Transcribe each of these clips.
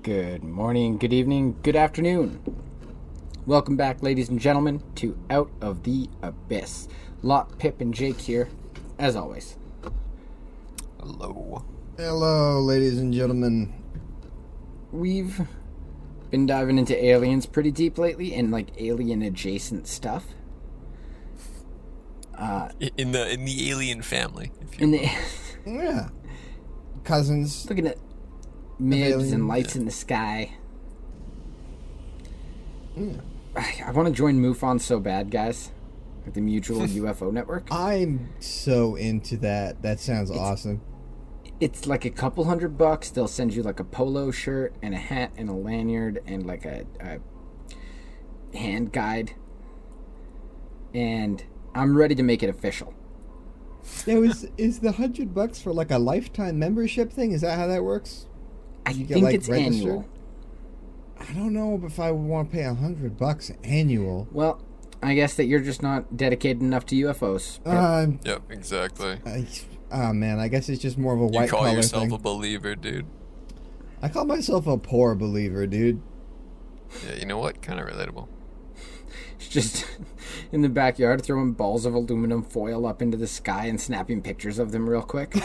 Good morning, good evening, good afternoon. Welcome back, ladies and gentlemen, to Out of the Abyss. Lot, Pip, and Jake here, as always. Hello. Hello, ladies and gentlemen. We've been diving into aliens pretty deep lately, and like alien-adjacent stuff. In the alien family, if you will. Yeah. Cousins. Looking at mibs and lights in the sky. Yeah. I want to join MUFON so bad, guys. Like the Mutual UFO Network. I'm so into that. That sounds awesome. It's like a couple $100. They'll send you like a polo shirt and a hat and a lanyard and like a hand guide. And I'm ready to make it official. Now, is the $100 for like a lifetime membership thing? Is that how that works? I think it's annual. I don't know if I would want to pay $100 annual. Well, I guess that you're just not dedicated enough to UFOs. Yep, exactly. Man, I guess it's just more of a white collar thing. You call yourself a believer, dude. I call myself a poor believer, dude. Yeah, you know what? Kind of relatable. It's just in the backyard throwing balls of aluminum foil up into the sky and snapping pictures of them real quick.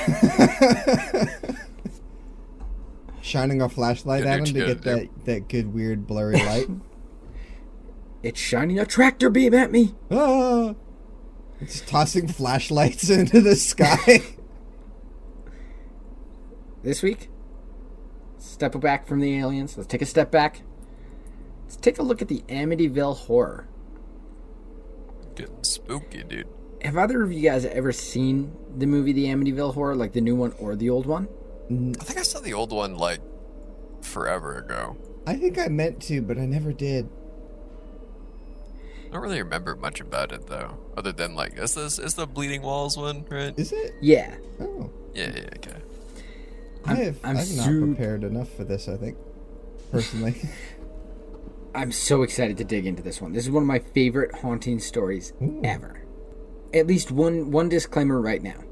Shining a flashlight at him to get that good, weird, blurry light. It's shining a tractor beam at me. Ah! It's tossing flashlights into the sky. This week, step back from the aliens. Let's take a step back. Let's take a look at the Amityville Horror. Getting spooky, dude. Have either of you guys ever seen the movie The Amityville Horror, like the new one or the old one? I think I saw the old one like forever ago. I think I meant to, but I never did. I don't really remember much about it though, other than like is the Bleeding Walls one, right? Is it? Yeah. Oh. Yeah, okay. I'm not prepared enough for this, I think, personally. I'm so excited to dig into this one. This is one of my favorite haunting stories ever. At least one disclaimer right now.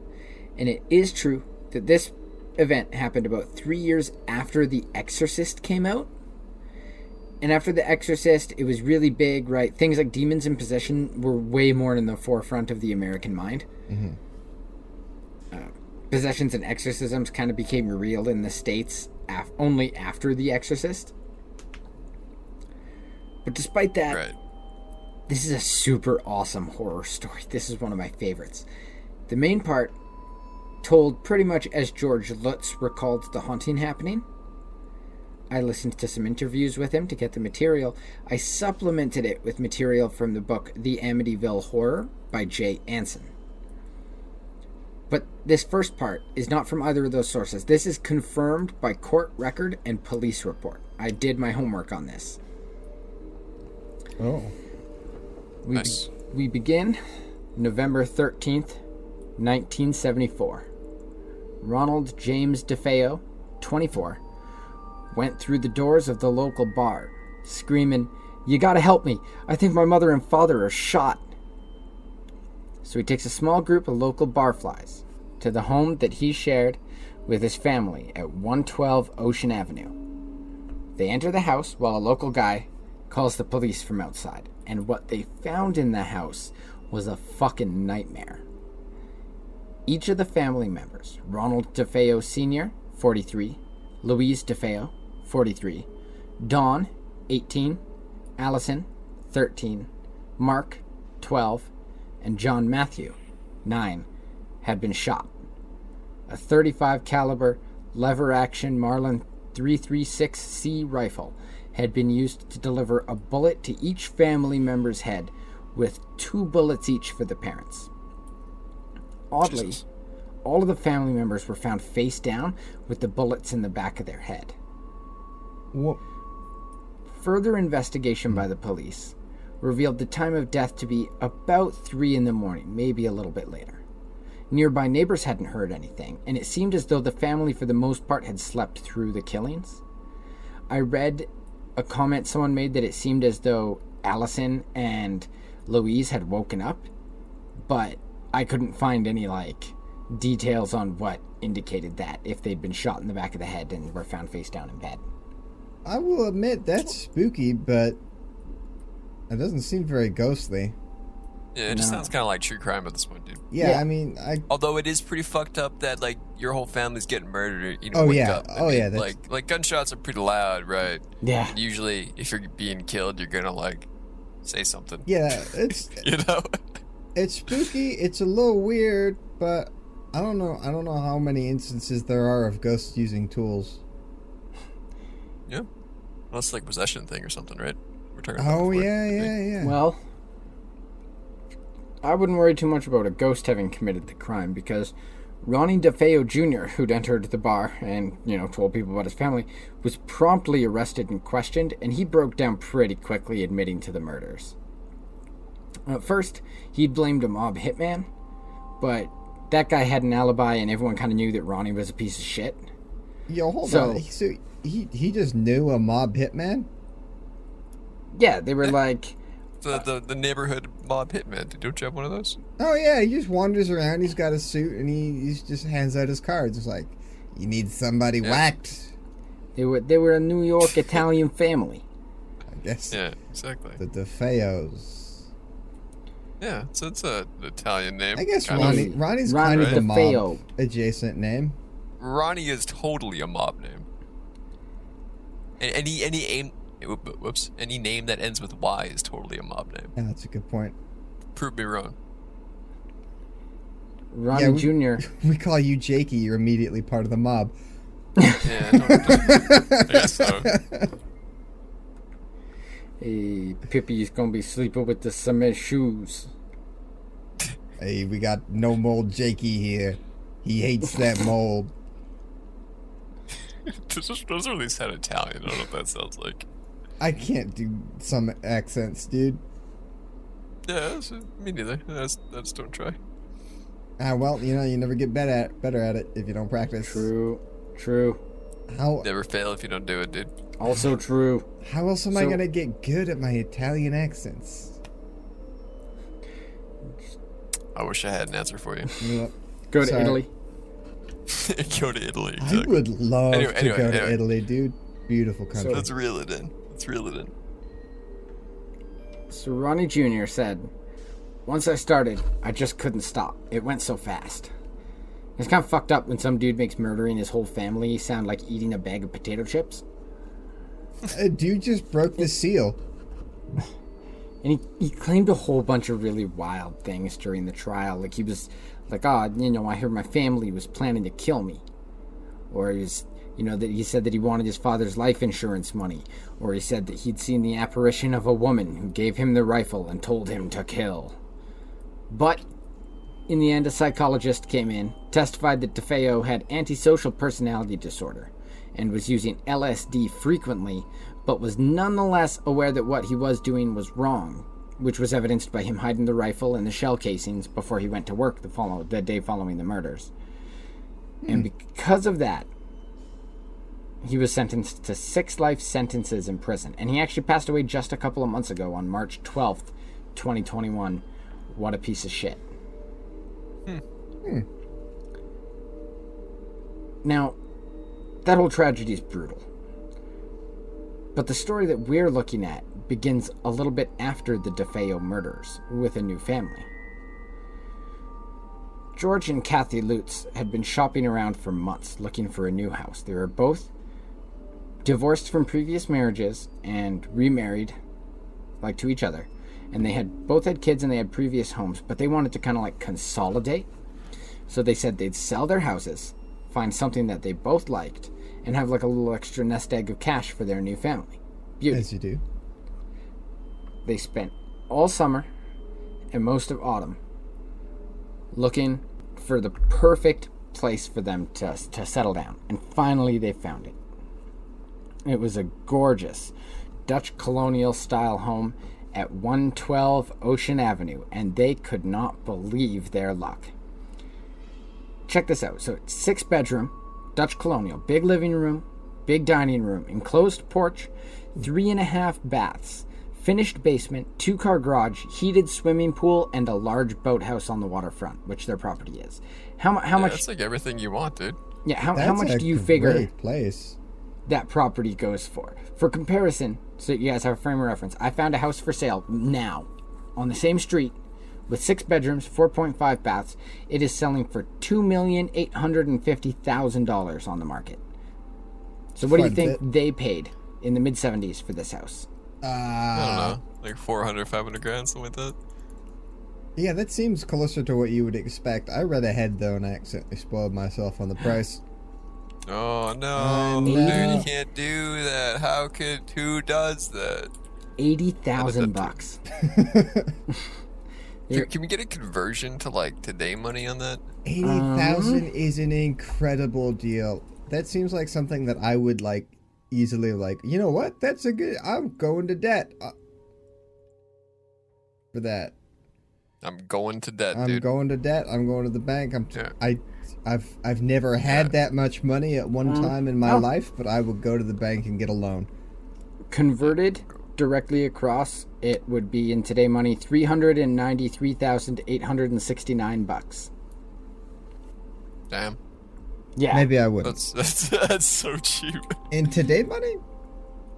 And it is true that this event happened about 3 years after The Exorcist came out. And after The Exorcist, it was really big, right? Things like demons and possession were way more in the forefront of the American mind. Mm-hmm. Possessions and exorcisms kind of became real in the States only after The Exorcist. But despite that, Right. This is a super awesome horror story. This is one of my favorites. The main part, told pretty much as George Lutz recalled the haunting happening. I listened to some interviews with him to get the material. I supplemented it with material from the book The Amityville Horror by Jay Anson. But this first part is not from either of those sources. This is confirmed by court record and police report. I did my homework on this. Oh. Nice. We begin November 13th, 1974. Ronald James DeFeo, 24, went through the doors of the local bar, screaming, "You gotta help me! I think my mother and father are shot!" So he takes a small group of local barflies to the home that he shared with his family at 112 Ocean Avenue. They enter the house while a local guy calls the police from outside, and what they found in the house was a fucking nightmare. Each of the family members, Ronald DeFeo Sr., 43, Louise DeFeo, 43, Dawn, 18, Allison, 13, Mark, 12, and John Matthew, 9, had been shot. A 35 caliber lever-action Marlin 336C rifle had been used to deliver a bullet to each family member's head, with 2 bullets each for the parents. Oddly, Jesus. all of the family members were found face down with the bullets in the back of their head. What? Further investigation by the police revealed the time of death to be about 3 in the morning, maybe a little bit later. Nearby neighbors hadn't heard anything, and it seemed as though the family for the most part had slept through the killings. I read a comment someone made that it seemed as though Allison and Louise had woken up, but I couldn't find any details on what indicated that, if they'd been shot in the back of the head and were found face down in bed. I will admit that's spooky, but it doesn't seem very ghostly. Yeah, it just sounds kind of like true crime at this point, dude. Yeah. Although it is pretty fucked up that like your whole family's getting murdered, wake up. Like gunshots are pretty loud, right? Yeah. And usually, if you're being killed, you're gonna like say something. Yeah, it's it's spooky. It's a little weird, but I don't know how many instances there are of ghosts using tools. Yeah, well, it's like possession thing or something, right? We're talking about. Oh yeah. Well, I wouldn't worry too much about a ghost having committed the crime because Ronnie DeFeo Jr., who'd entered the bar and, told people about his family, was promptly arrested and questioned, and he broke down pretty quickly, admitting to the murders. At first, he'd blamed a mob hitman, but that guy had an alibi and everyone kind of knew that Ronnie was a piece of shit. Yo, hold on. So he just knew a mob hitman? Yeah, they were like... The neighborhood mob hitman. Don't you have one of those? Oh yeah, he just wanders around. He's got a suit and he just hands out his cards. It's like, you need somebody whacked. They were a New York Italian family. I guess. Yeah, exactly. The DeFeos. Yeah, so it's an Italian name. I guess Ronnie's kind of a DeFeo. mob adjacent name. Ronnie is totally a mob name. And any name that ends with Y is totally a mob name. Yeah, that's a good point. Prove me wrong. Ronnie Jr. We call you Jakey. You're immediately part of the mob. Yeah, I guess so. Hey, Pippi's gonna be sleeping with the cement shoes. Hey, we got no mold Jakey here. He hates that mold. Those really sound Italian. I don't know what that sounds like. I can't do some accents, dude. Yeah, me neither. I just don't try. Well, you never get better at it if you don't practice. True. Never fail if you don't do it, dude. Also true. How else am I gonna get good at my Italian accents? I wish I had an answer for you. Go to Italy. Go to Italy. Exactly. I would love to go to anyway. Italy, dude. Beautiful country. Let's reel it in. So Ronnie Jr. said, once I started, I just couldn't stop. It went so fast. It's kind of fucked up when some dude makes murdering his whole family sound like eating a bag of potato chips. A dude just broke the seal. And he claimed a whole bunch of really wild things during the trial. Like he was like, I heard my family was planning to kill me. Or he was, that he said that he wanted his father's life insurance money. Or he said that he'd seen the apparition of a woman who gave him the rifle and told him to kill. But in the end, a psychologist came in, testified that DeFeo had antisocial personality disorder and was using LSD frequently, but was nonetheless aware that what he was doing was wrong, which was evidenced by him hiding the rifle and the shell casings before he went to work the day following the murders. And because of that, he was sentenced to 6 life sentences in prison. And he actually passed away just a couple of months ago on March 12th, 2021. What a piece of shit. Now, that whole tragedy is brutal. But the story that we're looking at begins a little bit after the DeFeo murders with a new family. George and Kathy Lutz had been shopping around for months looking for a new house. They were both divorced from previous marriages and remarried to each other. And they had both had kids and they had previous homes, but they wanted to kind of consolidate. So they said they'd sell their houses, find something that they both liked, and have a little extra nest egg of cash for their new family. Beauty. As you do. They spent all summer and most of autumn looking for the perfect place for them to settle down. And finally they found it. It was a gorgeous Dutch colonial style home at 112 Ocean Avenue, and they could not believe their luck. Check this out. So it's 6-bedroom, Dutch colonial, big living room, big dining room, enclosed porch, 3.5 baths, finished basement, 2-car garage, heated swimming pool, and a large boathouse on the waterfront, which their property is. How much? That's like everything you want, dude. Yeah. How much do you figure? Great place. that property goes for. For comparison, so you guys have a frame of reference, I found a house for sale now on the same street with 6 bedrooms, 4.5 baths. It is selling for $2,850,000 on the market. So what do you think they paid in the mid-70s for this house? I don't know, like 400, 500 grand, something like that. Yeah, that seems closer to what you would expect. I read ahead, though, and I accidentally spoiled myself on the price. Oh, no. Dude, you can't do that. Who does that? $80,000. Can we get a conversion to, like, today money on that? 80,000 is an incredible deal. That seems like something that I would, like, easily, like, you know what? That's a good... I'm going to debt for that. I'm going to debt, dude. I'm going to debt. I'm going to the bank. I've never had that much money at one time in my life, but I would go to the bank and get a loan. Converted directly across, it would be in today money $393,869. Damn. Yeah. Maybe I would. That's so cheap. In today money?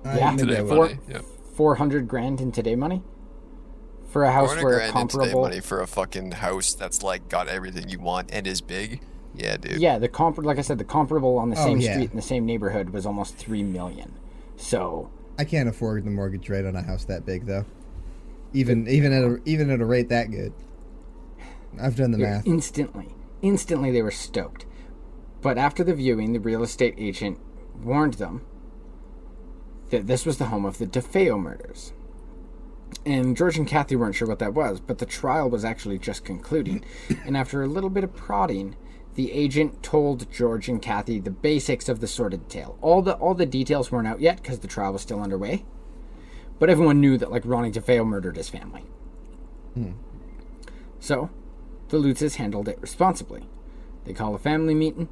Yeah. Today money. Yeah. 400 grand in today money? For a house where a comparable money for a fucking house that's like got everything you want and is big. Yeah, dude. Yeah, like I said, the comparable on the same street in the same neighborhood was almost $3 million. So I can't afford the mortgage rate on a house that big, though. Even at a rate that good. I've done the math. Instantly they were stoked. But after the viewing, the real estate agent warned them that this was the home of the DeFeo murders. And George and Kathy weren't sure what that was, but the trial was actually just concluding. And after a little bit of prodding, the agent told George and Kathy the basics of the sordid tale. All the details weren't out yet because the trial was still underway. But everyone knew that, like, Ronnie DeFeo murdered his family. So, the Lutzes handled it responsibly. They call a family meeting.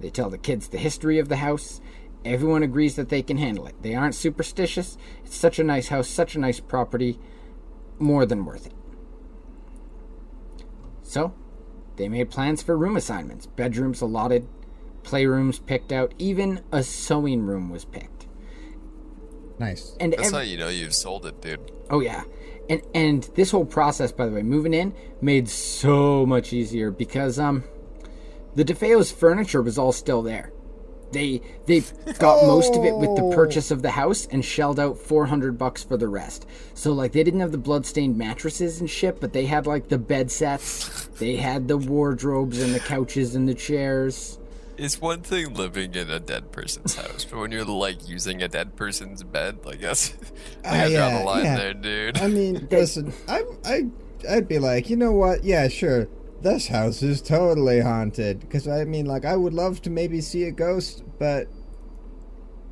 They tell the kids the history of the house. Everyone agrees that they can handle it. They aren't superstitious. It's such a nice house, such a nice property. More than worth it. So, they made plans for room assignments. Bedrooms allotted, playrooms picked out, even a sewing room was picked. Nice. And that's how you know you've sold it, dude. Oh, yeah. And this whole process, by the way, moving in, made so much easier because the DeFeo's furniture was all still there. They got most of it with the purchase of the house and shelled out $400 for the rest. So, like, they didn't have the bloodstained mattresses and shit, but they had, like, the bed sets. They had the wardrobes and the couches and the chairs. It's one thing living in a dead person's house, but when you're, like, using a dead person's bed, like, that's... I draw the line there, dude. I mean, listen, I'd be like, you know what? Yeah, sure. This house is totally haunted. Because, I mean, like, I would love to maybe see a ghost, but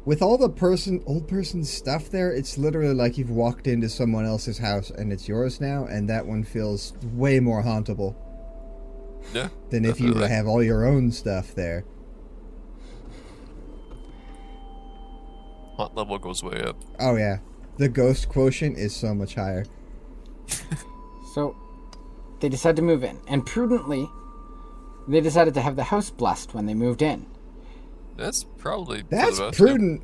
with all the old person's stuff there, it's literally like you've walked into someone else's house and it's yours now, and that one feels way more hauntable. Yeah. Than if you were to have all your own stuff there. Haunt level goes way up. Oh, yeah. The ghost quotient is so much higher. So, they decided to move in, and prudently, they decided to have the house blessed when they moved in. That's probably prudent.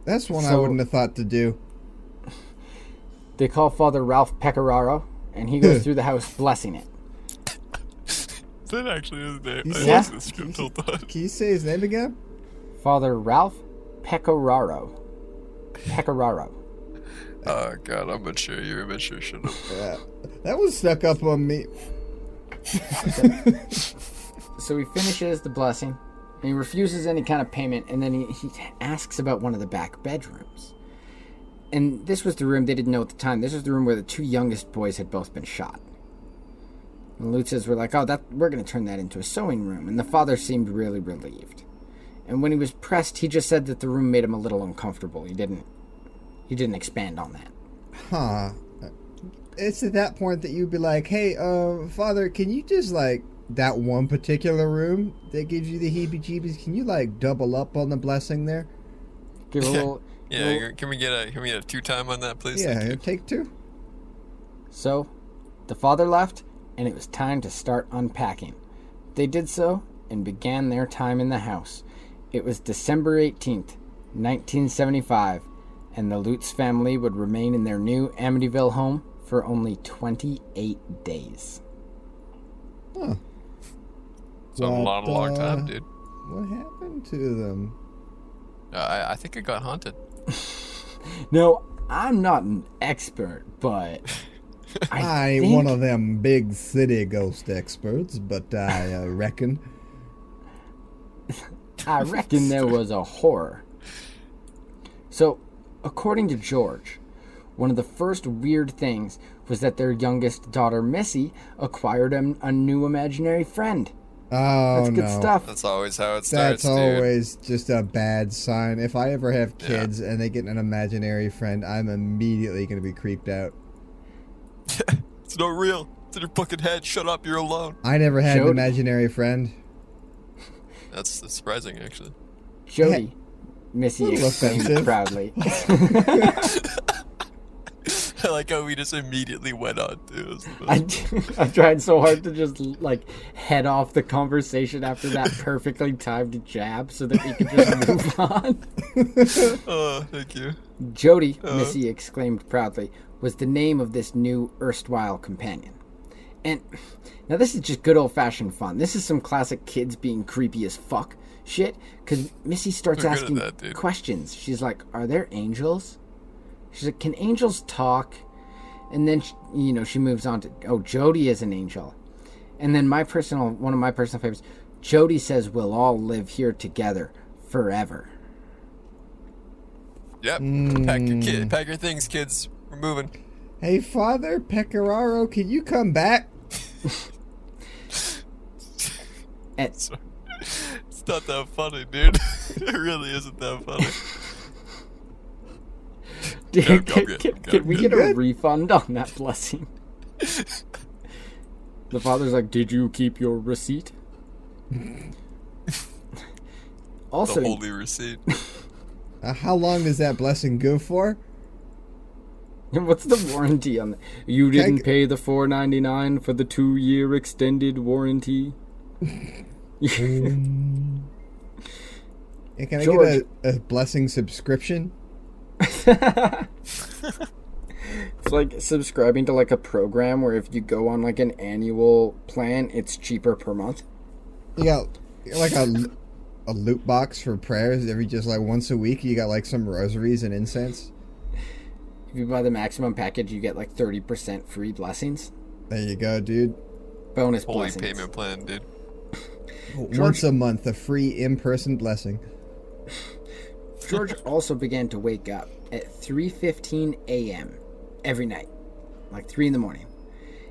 That's one I wouldn't have thought to do. They call Father Ralph Pecoraro, and he goes through the house blessing it. That actually is his name. Can you say his name again? Father Ralph Pecoraro. Pecoraro. Oh, God, I'm mature. You're immature. Shut up. Yeah. That was stuck up on me. So he finishes the blessing, and he refuses any kind of payment, and then he asks about one of the back bedrooms. And this was the room they didn't know at the time. This was the room where the 2 youngest boys had both been shot. And the Lutzes were like, we're going to turn that into a sewing room. And the father seemed really relieved. And when he was pressed, he just said that the room made him a little uncomfortable. He didn't expand on that. Huh. It's at that point that you'd be like, hey, Father, can you just, like, that one particular room that gives you the heebie-jeebies, can you, like, double up on the blessing there? Give a little... Yeah, can we get a 2-time on that, please? Yeah, take 2. So, the father left, and it was time to start unpacking. They did so, and began their time in the house. It was December 18th, 1975, and the Lutz family would remain in their new Amityville home for only 28 days. Huh. It's a long time, dude. What happened to them? I think it got haunted. No, I'm not an expert, but I ain't one of them big city ghost experts, but I reckon. I reckon there was a horror. So, according to George, one of the first weird things was that their youngest daughter, Missy, acquired a new imaginary friend. Oh, That's good stuff. That's always how it starts, That's always just a bad sign. If I ever have kids and they get an imaginary friend, I'm immediately going to be creeped out. It's not real. It's in your fucking head. Shut up. You're alone. I never had an imaginary friend. That's surprising, actually. Jody, Missy exclaimed proudly. I like how we just immediately went on to I tried so hard to just head off the conversation after that perfectly timed jab so that we could just move on. Oh, thank you. Jody, Missy exclaimed proudly, was the name of this new erstwhile companion. And now this is just good old-fashioned fun. This is some classic kids being creepy as fuck shit, because Missy starts asking questions. She's like, are there angels? She's like, can angels talk? And then, she moves on to, Jody is an angel. And then one of my personal favorites, Jody says we'll all live here together forever. Yep. Pack your things, kids. We're moving. Hey, Father Pecoraro, can you come back? It's not that funny, dude. It really isn't that funny. Dude, can we get a refund on that blessing? The father's like, did you keep your receipt? Also, the holy receipt. How long does that blessing go for? What's the warranty on that? You didn't pay the $4.99 for the 2-year extended warranty. Can I get a blessing subscription? It's like subscribing to a program where if you go on an annual plan, it's cheaper per month. You got a loot box for prayers every once a week. You got some rosaries and incense. If you buy the maximum package, you get 30% free blessings. There you go, dude. Bonus Holy blessings. Payment plan, dude. Once a month, a free in-person blessing. George also began to wake up at 3:15 a.m. every night, 3 in the morning.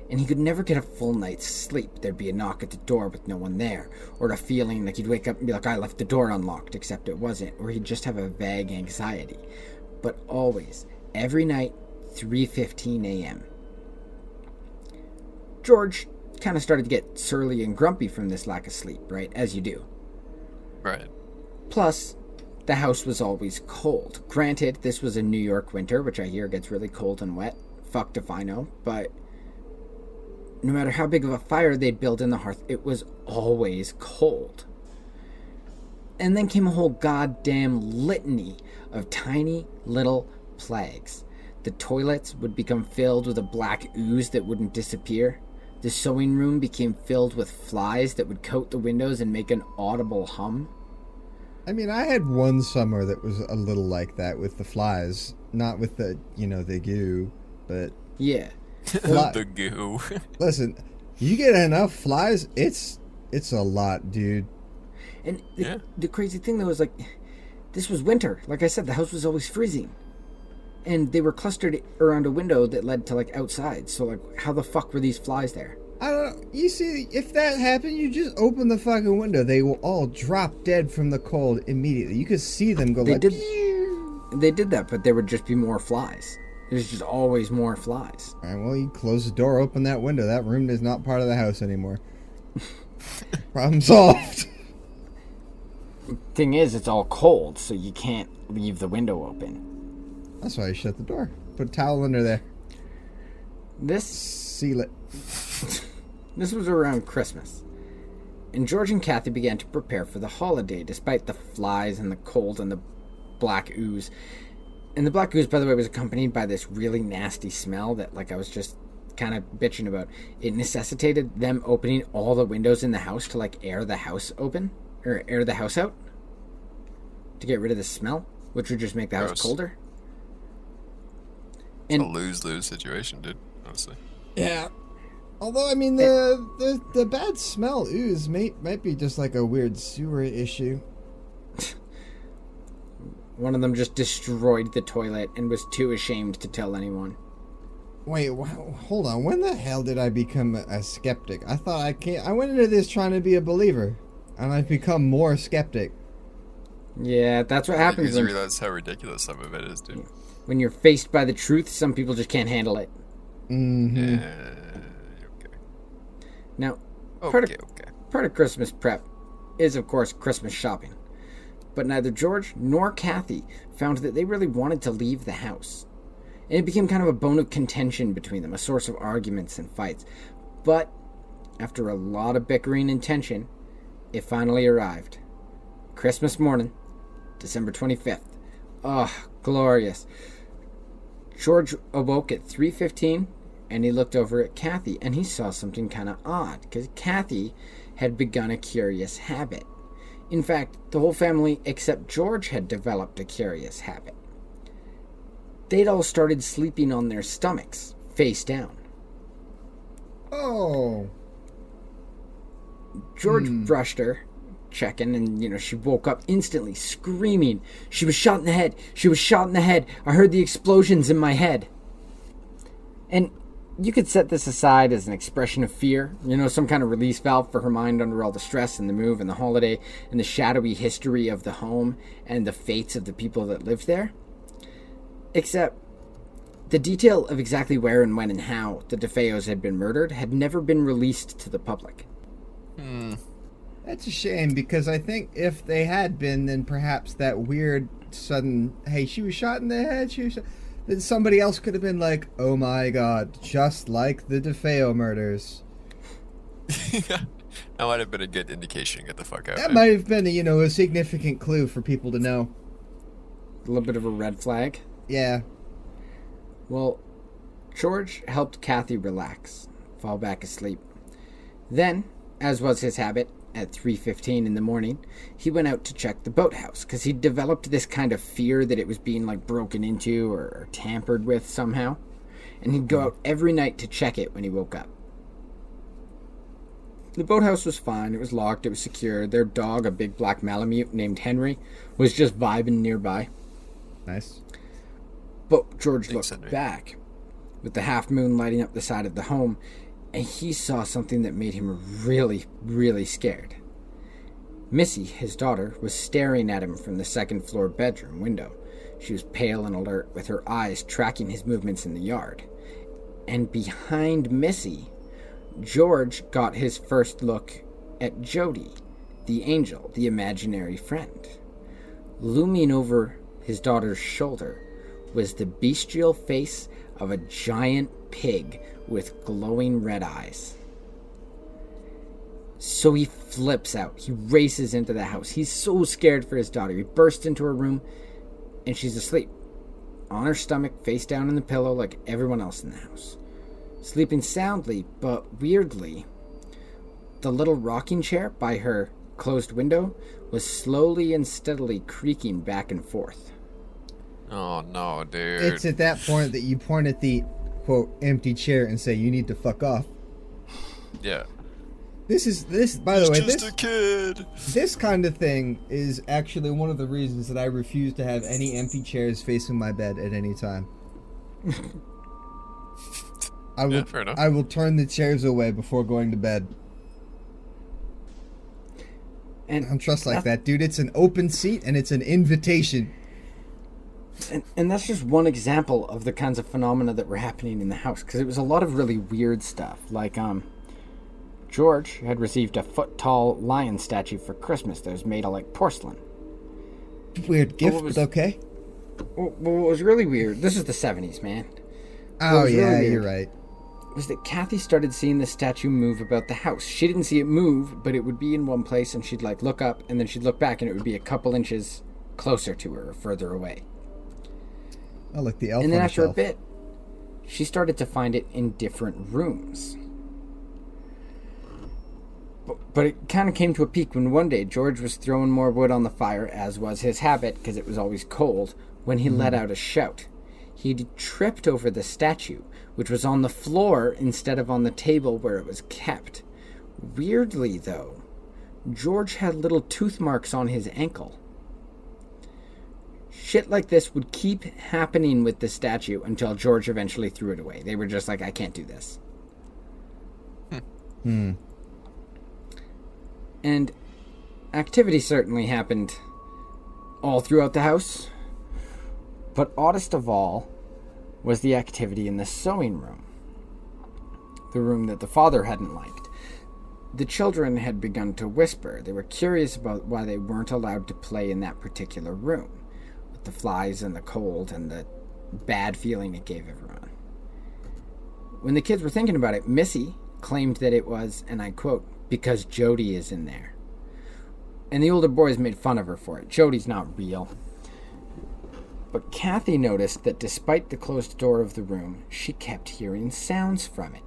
And he could never get a full night's sleep. There'd be a knock at the door with no one there, or a feeling like he'd wake up and be like, I left the door unlocked, except it wasn't, or he'd just have a vague anxiety. But always, every night, 3:15 a.m. George kind of started to get surly and grumpy from this lack of sleep, right? As you do. Right. Plus, the house was always cold. Granted, this was a New York winter, which I hear gets really cold and wet. Fucked if I know. But no matter how big of a fire they'd build in the hearth, it was always cold. And then came a whole goddamn litany of tiny little plagues. The toilets would become filled with a black ooze that wouldn't disappear. The sewing room became filled with flies that would coat the windows and make an audible hum. I mean, I had one summer that was a little like that with the flies. Not with the, the goo, but... Yeah. The goo. Listen, you get enough flies, it's a lot, dude. And the crazy thing, though, is, this was winter. Like I said, the house was always freezing. And they were clustered around a window that led to, outside. So, how the fuck were these flies there? I don't know. You see, if that happened, you just open the fucking window. They will all drop dead from the cold immediately. You could see them go They did that, but there would just be more flies. There's just always more flies. All right, well, you close the door, open that window. That room is not part of the house anymore. Problem solved. Thing is, it's all cold, so you can't leave the window open. That's why you shut the door. Put a towel under there. Seal it. This was around Christmas, and George and Kathy began to prepare for the holiday, despite the flies and the cold and the black ooze. And the black ooze, by the way, was accompanied by this really nasty smell that, like, I was just kind of bitching about. It necessitated them opening all the windows in the house to, like, air the house open, or air the house out to get rid of the smell, which would just make the house colder. It's a lose-lose situation, dude, honestly. Yeah. Although, I mean, the bad smell ooze might be just like a weird sewer issue. One of them just destroyed the toilet and was too ashamed to tell anyone. Wait, hold on. When the hell did I become a skeptic? I thought I went into this trying to be a believer, and I've become more skeptic. Yeah, that's what happens. You realize how ridiculous some of it is, dude. When you're faced by the truth, some people just can't handle it. Mm-hmm. Okay. Now, part of Christmas prep is, of course, Christmas shopping. But neither George nor Kathy found that they really wanted to leave the house. And it became kind of a bone of contention between them, a source of arguments and fights. But after a lot of bickering and tension, it finally arrived. Christmas morning, December 25th. Oh, glorious. George awoke at 3:15, and he looked over at Kathy, and he saw something kind of odd, because Kathy had begun a curious habit. In fact, the whole family except George had developed a curious habit. They'd all started sleeping on their stomachs, face down. Oh. George brushed her, checking, and, she woke up instantly, screaming. She was shot in the head. She was shot in the head. I heard the explosions in my head. And you could set this aside as an expression of fear, some kind of release valve for her mind under all the stress and the move and the holiday and the shadowy history of the home and the fates of the people that lived there. Except the detail of exactly where and when and how the DeFeos had been murdered had never been released to the public. That's a shame, because I think if they had been, then perhaps that weird sudden, hey, she was shot in the head, then somebody else could have been like, oh my god, just like the DeFeo murders. That might have been a good indication. Get the fuck out. That might have been, a significant clue for people to know. A little bit of a red flag. Yeah. Well, George helped Kathy relax, fall back asleep. Then, as was his habit, at 3:15 in the morning, he went out to check the boathouse, because he'd developed this kind of fear that it was being, broken into or tampered with somehow. And he'd go out every night to check it when he woke up. The boathouse was fine. It was locked. It was secure. Their dog, a big black Malamute named Henry, was just vibing nearby. Nice. But George looked back, with the half moon lighting up the side of the home, and he saw something that made him really, really scared. Missy, his daughter, was staring at him from the second-floor bedroom window. She was pale and alert, with her eyes tracking his movements in the yard. And behind Missy, George got his first look at Jody, the angel, the imaginary friend. Looming over his daughter's shoulder was the bestial face of a giant pig with glowing red eyes. So he flips out. He races into the house. He's so scared for his daughter. He bursts into her room, and she's asleep, on her stomach, face down in the pillow like everyone else in the house. Sleeping soundly, but weirdly, the little rocking chair by her closed window was slowly and steadily creaking back and forth. Oh no, dude. It's at that point that you point at the, quote, empty chair and say, you need to fuck off. Yeah. This, by the way, just a kid. This kind of thing is actually one of the reasons that I refuse to have any empty chairs facing my bed at any time. Fair enough. I will turn the chairs away before going to bed. And I don't trust like that, dude. It's an open seat and it's an invitation. And that's just one example of the kinds of phenomena that were happening in the house, because it was a lot of really weird stuff. Like, George had received a foot-tall lion statue for Christmas that was made of, porcelain. Weird gift, but okay. What was really weird, this is the 70s, man. Oh, yeah, really you're right. Was that Kathy started seeing the statue move about the house. She didn't see it move, but it would be in one place, and she'd, look up, and then she'd look back, and it would be a couple inches closer to her or further away. Oh, like the elf. And then on after the a bit, she started to find it in different rooms. But it kind of came to a peak when one day George was throwing more wood on the fire, as was his habit because it was always cold, when he let out a shout. He'd tripped over the statue, which was on the floor instead of on the table where it was kept. Weirdly, though, George had little tooth marks on his ankle. Shit like this would keep happening with the statue until George eventually threw it away. They were just like, I can't do this. And activity certainly happened all throughout the house. But oddest of all was the activity in the sewing room. The room that the father hadn't liked. The children had begun to whisper. They were curious about why they weren't allowed to play in that particular room, with the flies and the cold and the bad feeling it gave everyone. When the kids were thinking about it, Missy claimed that it was, and I quote, because Jody is in there. And the older boys made fun of her for it. Jody's not real. But Kathy noticed that despite the closed door of the room, she kept hearing sounds from it.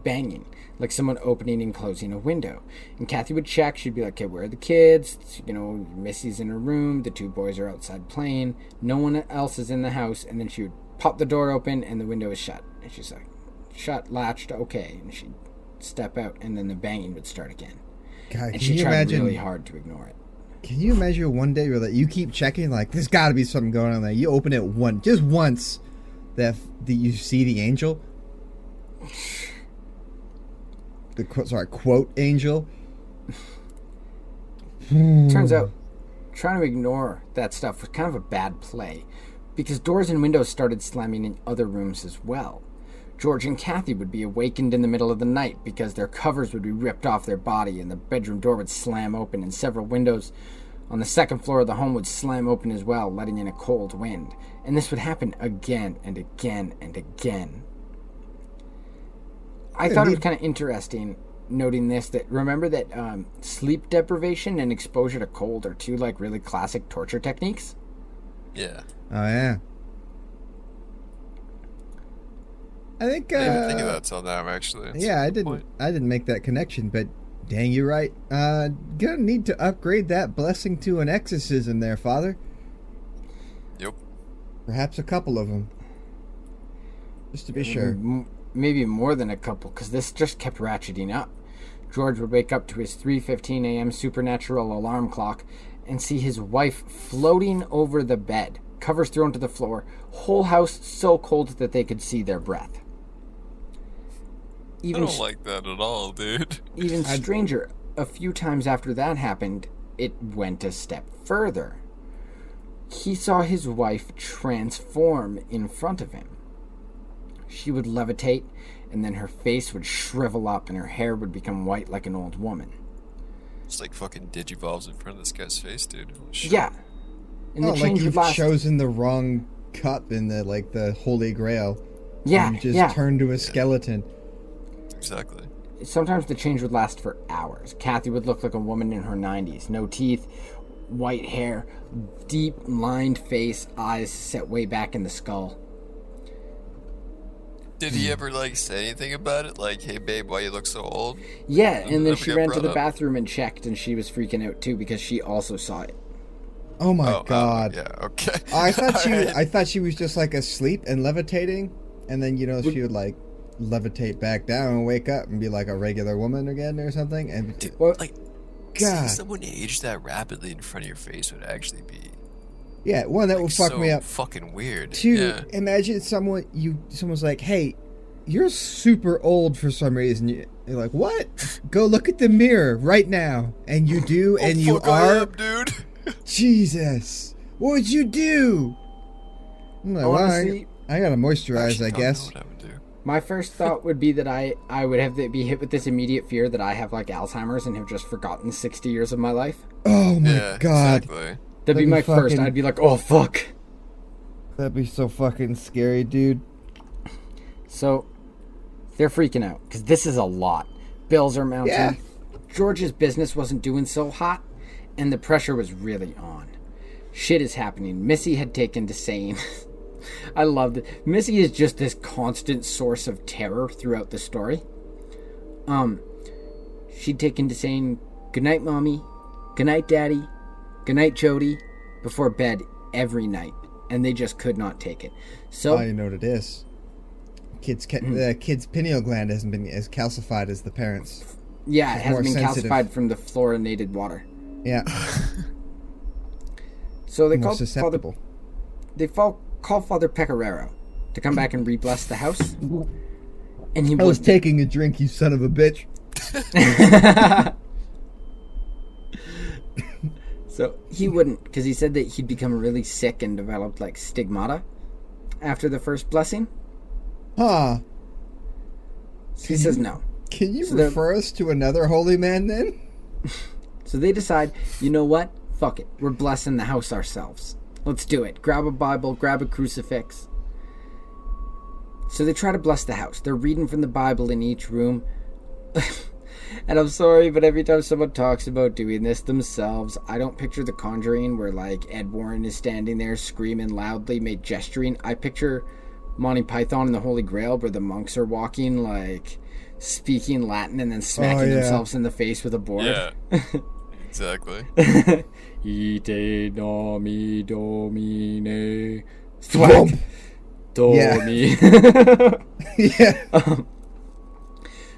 Banging, like someone opening and closing a window. And Kathy would check. She'd be like, okay, where are the kids? Missy's in her room. The two boys are outside playing. No one else is in the house. And then she would pop the door open and the window is shut. And she's like, shut, latched, okay. And she'd step out and then the banging would start again. God, and she tried really hard to ignore it. Can you imagine one day where you keep checking, like, there's got to be something going on there. You open it just once, that you see the angel. Quote angel. Turns out, trying to ignore that stuff was kind of a bad play, because doors and windows started slamming in other rooms as well. George and Kathy would be awakened in the middle of the night because their covers would be ripped off their body and the bedroom door would slam open and several windows on the second floor of the home would slam open as well, letting in a cold wind. And this would happen again and again and again. I thought it was kind of interesting noting this, that remember that sleep deprivation and exposure to cold are two really classic torture techniques? Yeah. Oh, yeah. I think I didn't even think of that until now, actually. Yeah, I didn't make that connection, but dang, you're right. Gonna need to upgrade that blessing to an exorcism there, Father. Yep. Perhaps a couple of them. Just to be sure. Maybe more than a couple, because this just kept ratcheting up. George would wake up to his 3:15 a.m. supernatural alarm clock and see his wife floating over the bed, covers thrown to the floor, whole house so cold that they could see their breath. I don't like that at all, dude. Even stranger, a few times after that happened, it went a step further. He saw his wife transform in front of him. She would levitate, and then her face would shrivel up, and her hair would become white like an old woman. It's like fucking Digivolves in front of this guy's face, dude. Holy shit. Yeah. And the change you've would last. chosen the wrong cup in the Holy Grail. Yeah, and you just turned to a skeleton. Exactly. Sometimes the change would last for hours. Kathy would look like a woman in her 90s. No teeth, white hair, deep lined face, eyes set way back in the skull. Did he ever say anything about it? Like, hey babe, why you look so old? Yeah, and then she ran to the bathroom and checked, and she was freaking out too because she also saw it. Oh my god. Yeah, okay. I thought she was just asleep and levitating, and then she would levitate back down and wake up and be like a regular woman again or something. And dude, God, seeing someone age that rapidly in front of your face would actually be that would fuck me up. Fucking weird. Two, imagine someone's like, hey, you're super old for some reason. You're like, what? Go look at the mirror right now, and you do, and you are, I am, dude. Jesus, what would you do? I'm like, honestly, I gotta moisturize, I guess. Know what I would do. My first thought would be that I would have to be hit with this immediate fear that I have Alzheimer's and have just forgotten 60 years of my life. Oh my god. Exactly. That'd be my first. I'd be like, oh fuck. That'd be so fucking scary, dude. So, they're freaking out because this is a lot. Bills are mounting. Yeah. George's business wasn't doing so hot, and the pressure was really on. Shit is happening. Missy had taken to saying... I loved it. Missy is just this constant source of terror throughout the story. She'd taken to saying, "Good night, Mommy. Good night, Daddy. Good night, Jody," before bed every night. And they just could not take it. So, you know what it is. The kid's pineal gland hasn't been as calcified as the parents. Yeah, it hasn't been calcified from the fluorinated water. Yeah. So they more called susceptible. Call Father Pecoraro to come back and re-bless the house. And he I was taking a drink, you son of a bitch. So he wouldn't, because he said that he'd become really sick and developed like stigmata after the first blessing. Huh. So he says no. Can you refer us to another holy man then? So they decide, you know what? Fuck it. We're blessing the house ourselves. Let's do it. Grab a Bible, grab a crucifix. So they try to bless the house. They're reading from the Bible in each room. And I'm sorry, but every time someone talks about doing this themselves, I don't picture The Conjuring where like Ed Warren is standing there screaming loudly, gesturing. I picture Monty Python and the Holy Grail where the monks are walking, like speaking Latin and then smacking themselves in the face with a board. Yeah, exactly. Ite nomi domine swag domi. Yeah.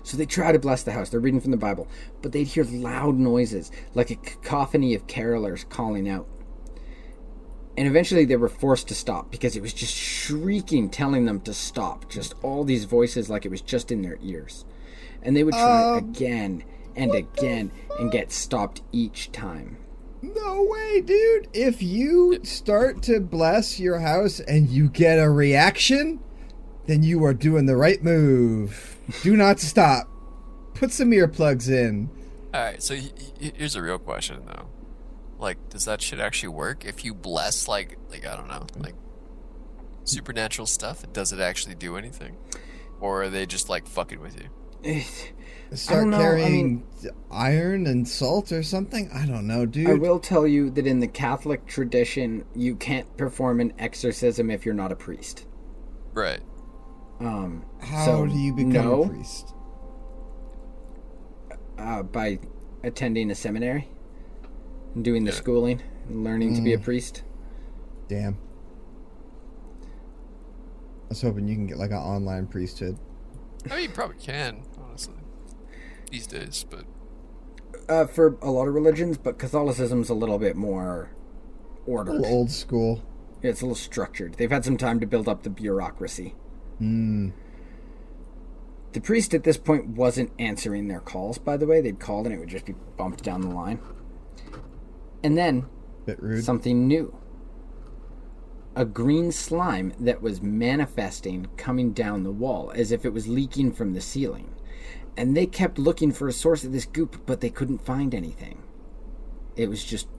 So they try to bless the house. They're reading from the Bible, but they'd hear loud noises, like a cacophony of carolers calling out. And eventually they were forced to stop because it was just shrieking, telling them to stop. Just all these voices like it was just in their ears. And they would try again and again and get stopped each time. No way, dude. If you start to bless your house and you get a reaction, then you are doing the right move. Do not stop. Put some earplugs in. Alright, so here's a real question, though. Like, does that shit actually work? If you bless, like I don't know, like, supernatural stuff, does it actually do anything? Or are they just, like, fucking with you? Start carrying iron and salt or something? I don't know, dude. I will tell you that in the Catholic tradition, you can't perform an exorcism if you're not a priest. Right. How do you become a priest? By attending a seminary, and doing the schooling, and learning to be a priest. Damn. I was hoping you can get like an online priesthood. I mean, you probably can, honestly, these days, but for a lot of religions, but Catholicism's a little bit more ordered. A little old school. Yeah, it's a little structured. They've had some time to build up the bureaucracy. The priest at this point wasn't answering their calls, by the way. They'd call and it would just be bumped down the line. And then, bit rude. Something new. A green slime that was manifesting coming down the wall as if it was leaking from the ceiling. And they kept looking for a source of this goop, but they couldn't find anything. It was just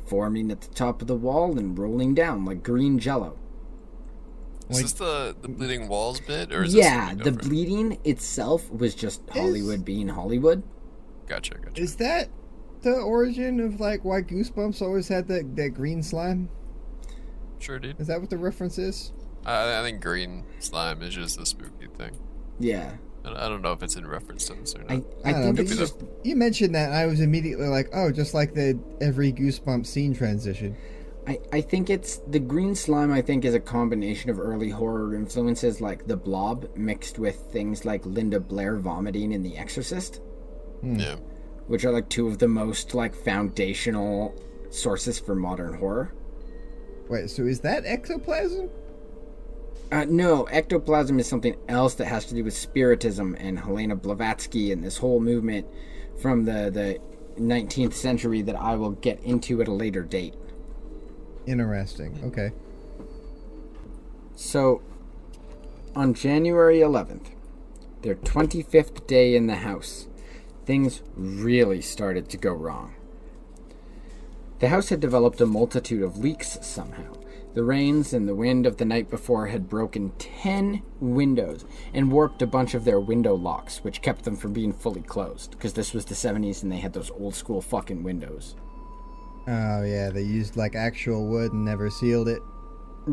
forming at the top of the wall and rolling down like green jello. Is this the bleeding walls bit? Or is the bleeding itself was just Hollywood being Hollywood. Gotcha. Is that the origin of like why Goosebumps always had that green slime? Sure, dude. Is that what the reference is? I think green slime is just a spooky thing. Yeah. I don't know if it's in reference to this or not. I think it's just... You mentioned that, and I was immediately like, oh, just like every Goosebumps scene transition. I think it's... The green slime, I think, is a combination of early horror influences like The Blob mixed with things like Linda Blair vomiting in The Exorcist. Yeah. Which are like two of the most like foundational sources for modern horror. Wait, so is that ectoplasm? No, ectoplasm is something else that has to do with Spiritism and Helena Blavatsky and this whole movement from the 19th century that I will get into at a later date. Interesting. Okay. So, on January 11th, their 25th day in the house, things really started to go wrong. The house had developed a multitude of leaks somehow. The rains and the wind of the night before had broken 10 windows and warped a bunch of their window locks, which kept them from being fully closed, because this was the 70s and they had those old school fucking windows. Oh, yeah, they used, like, actual wood and never sealed it.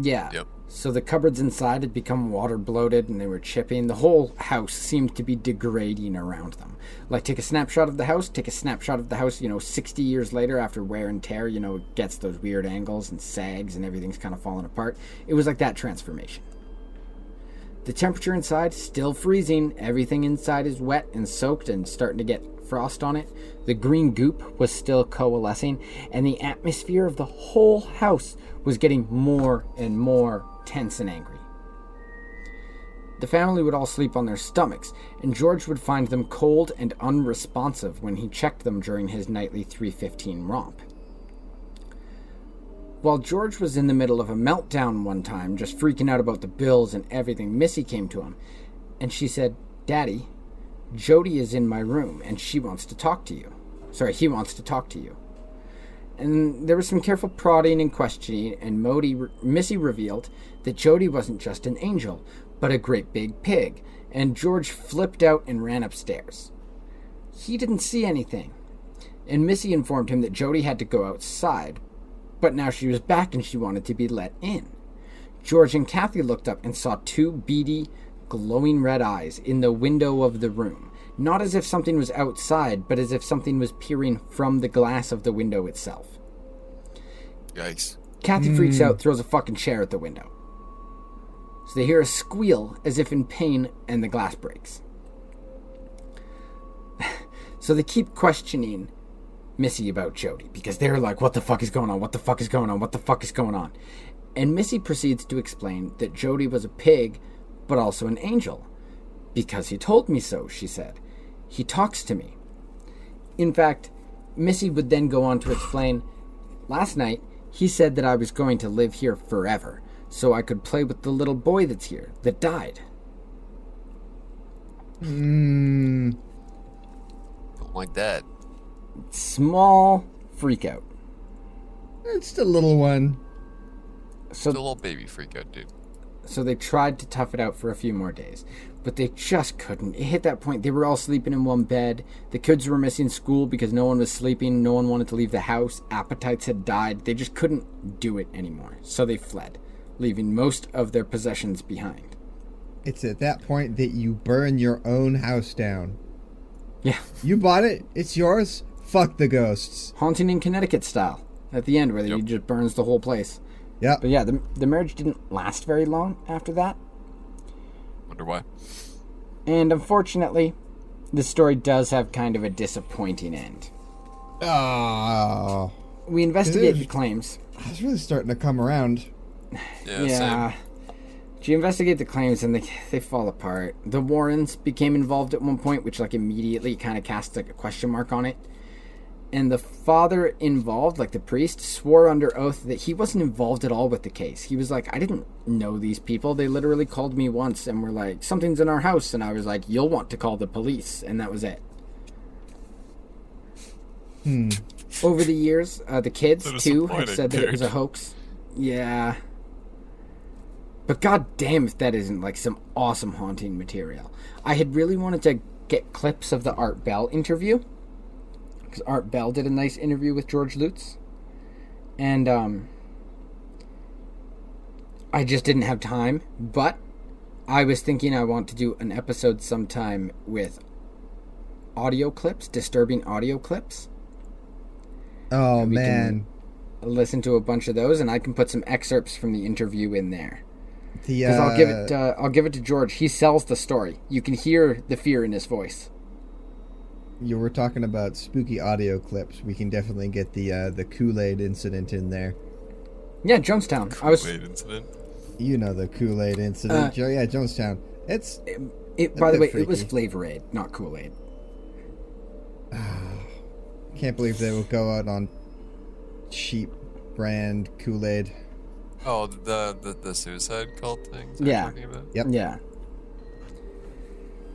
Yeah. Yep. So the cupboards inside had become water bloated and they were chipping. The whole house seemed to be degrading around them. Like, take a snapshot of the house, 60 years later after wear and tear, it gets those weird angles and sags and everything's kind of falling apart. It was like that transformation. The temperature inside, still freezing. Everything inside is wet and soaked and starting to get frost on it. The green goop was still coalescing, and the atmosphere of the whole house was getting more and more tense and angry. The family would all sleep on their stomachs, and George would find them cold and unresponsive when he checked them during his nightly 3:15 romp. While George was in the middle of a meltdown one time, just freaking out about the bills and everything, Missy came to him, and she said, "Daddy, Jody is in my room, and she wants to talk to you. He wants to talk to you." And there was some careful prodding and questioning, and Missy revealed that Jody wasn't just an angel, but a great big pig, and George flipped out and ran upstairs. He didn't see anything, and Missy informed him that Jody had to go outside, but now she was back and she wanted to be let in. George and Kathy looked up and saw two beady, glowing red eyes in the window of the room, not as if something was outside, but as if something was peering from the glass of the window itself. Yikes. Kathy freaks out, throws a fucking chair at the window. So they hear a squeal as if in pain, and the glass breaks. So they keep questioning Missy about Jody, because they're like, what the fuck is going on? What the fuck is going on? What the fuck is going on? And Missy proceeds to explain that Jody was a pig, but also an angel. Because he told me so, she said. He talks to me. In fact, Missy would then go on to explain, last night, he said that I was going to live here forever, so I could play with the little boy that's here, that died. Don't like that. Small freak out. It's the little one. Still a little baby freak out, dude. So they tried to tough it out for a few more days, but they just couldn't. It hit that point. They were all sleeping in one bed. The kids were missing school because no one was sleeping. No one wanted to leave the house. Appetites had died. They just couldn't do it anymore. So they fled, leaving most of their possessions behind. It's at that point that you burn your own house down. Yeah. You bought it. It's yours. Fuck the ghosts. Haunting in Connecticut style at the end, where he just burns the whole place. Yeah. But yeah, the marriage didn't last very long after that. Wonder why. And unfortunately, the story does have kind of a disappointing end. Oh. We investigated the claims. I was really starting to come around. Yeah. Same. You investigate the claims and they fall apart. The Warrens became involved at one point, which immediately kind of cast a question mark on it. And the father involved, the priest, swore under oath that he wasn't involved at all with the case. He was like, I didn't know these people. They literally called me once and were like, something's in our house. And I was like, you'll want to call the police. And that was it. Over the years, the kids, too, have said that it was a hoax. Yeah. But goddamn if that isn't some awesome haunting material. I had really wanted to get clips of the Art Bell interview, because Art Bell did a nice interview with George Lutz, and I just didn't have time. But I was thinking I want to do an episode sometime with audio clips, disturbing audio clips. Oh man, listen to a bunch of those, and I can put some excerpts from the interview in there. Because I'll give it to George. He sells the story. You can hear the fear in his voice. You were talking about spooky audio clips. We can definitely get the Kool-Aid incident in there. Yeah, Jonestown. Kool-Aid incident. You know the Kool-Aid incident. Yeah, Jonestown. It's by the way, freaky. It was Flavor Aid, not Kool-Aid. Can't believe they would go out on cheap brand Kool-Aid. Oh, the suicide cult thing? Yeah. Yep. Yeah.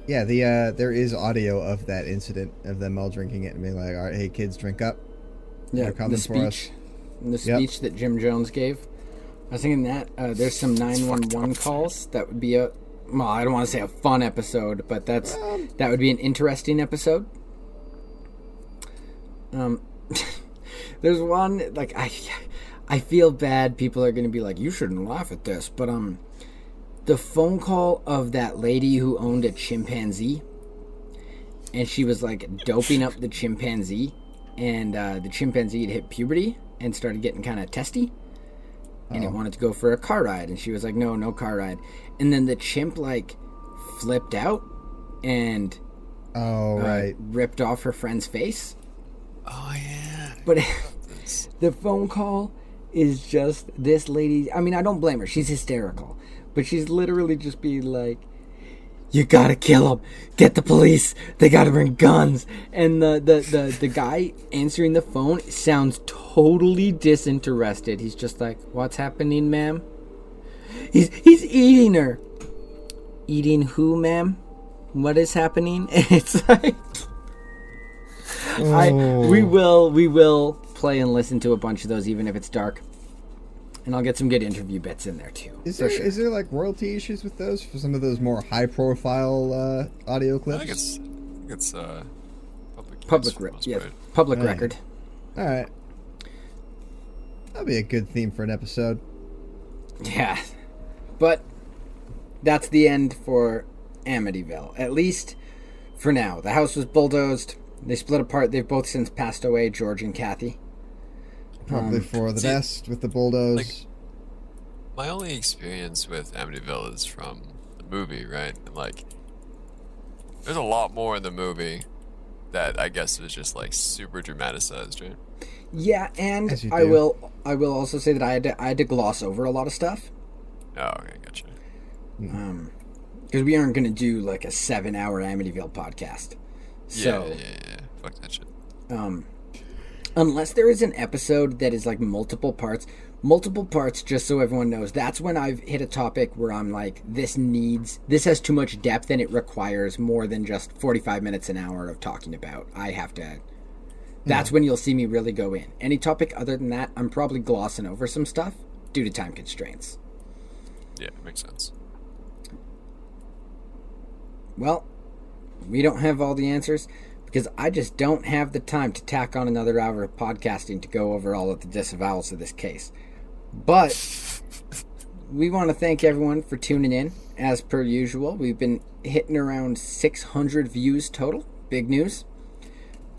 Yeah, there is audio of that incident of them all drinking it and being like, all right, hey, kids, drink up. Yeah, they're coming for us. The speech that Jim Jones gave. I was thinking that there's some 911 calls. That would be I don't want to say a fun episode, but that would be an interesting episode. There's one, like, I feel bad. People are going to be like, you shouldn't laugh at this. But the phone call of that lady who owned a chimpanzee, and she was, like, doping up the chimpanzee, and the chimpanzee had hit puberty and started getting kind of testy, and it wanted to go for a car ride. And she was like, no car ride. And then the chimp, like, flipped out and ripped off her friend's face. Oh, yeah. But the phone call is just this lady. I mean, I don't blame her. She's hysterical. But she's literally just being like, you gotta kill him. Get the police. They gotta bring guns. And the guy answering the phone sounds totally disinterested. He's just like, what's happening, ma'am? He's eating her. Eating who, ma'am? What is happening? It's like... We will play and listen to a bunch of those, even if it's dark, and I'll get some good interview bits in there too. Is there like royalty issues with those for some of those more high profile audio clips? I think it's public record. All right, that'll be a good theme for an episode. Yeah, but that's the end for Amityville, at least for now. The house was bulldozed. They split apart. They've both since passed away, George and Kathy. Probably for the best with the bulldoze. Like, my only experience with Amityville is from the movie, right? And like, there's a lot more in the movie that I guess was just like super dramatized, right? Yeah, and I will also say that I had to gloss over a lot of stuff. Oh, okay, gotcha. Because we aren't going to do like a 7-hour Amityville podcast. So, yeah. Fuck that shit. Unless there is an episode that is like multiple parts, just so everyone knows, that's when I've hit a topic where I'm like, this has too much depth and it requires more than just 45 minutes an hour of talking about. That's when you'll see me really go in. Any topic other than that, I'm probably glossing over some stuff due to time constraints. Yeah, makes sense. Well, we don't have all the answers because I just don't have the time to tack on another hour of podcasting to go over all of the disavowals of this case. But we want to thank everyone for tuning in. As per usual, we've been hitting around 600 views total. Big news.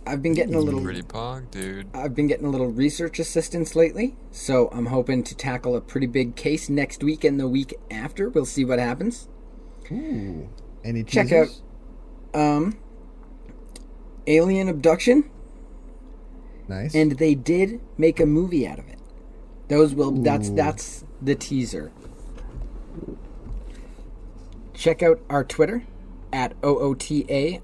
I've been getting a little pretty pog, dude. I've been getting a little research assistance lately, so I'm hoping to tackle a pretty big case next week and the week after. We'll see what happens. Ooh. Any teasers? Check out alien abduction. Nice. And they did make a movie out of it. That's the teaser. Check out our Twitter at OOTA_POD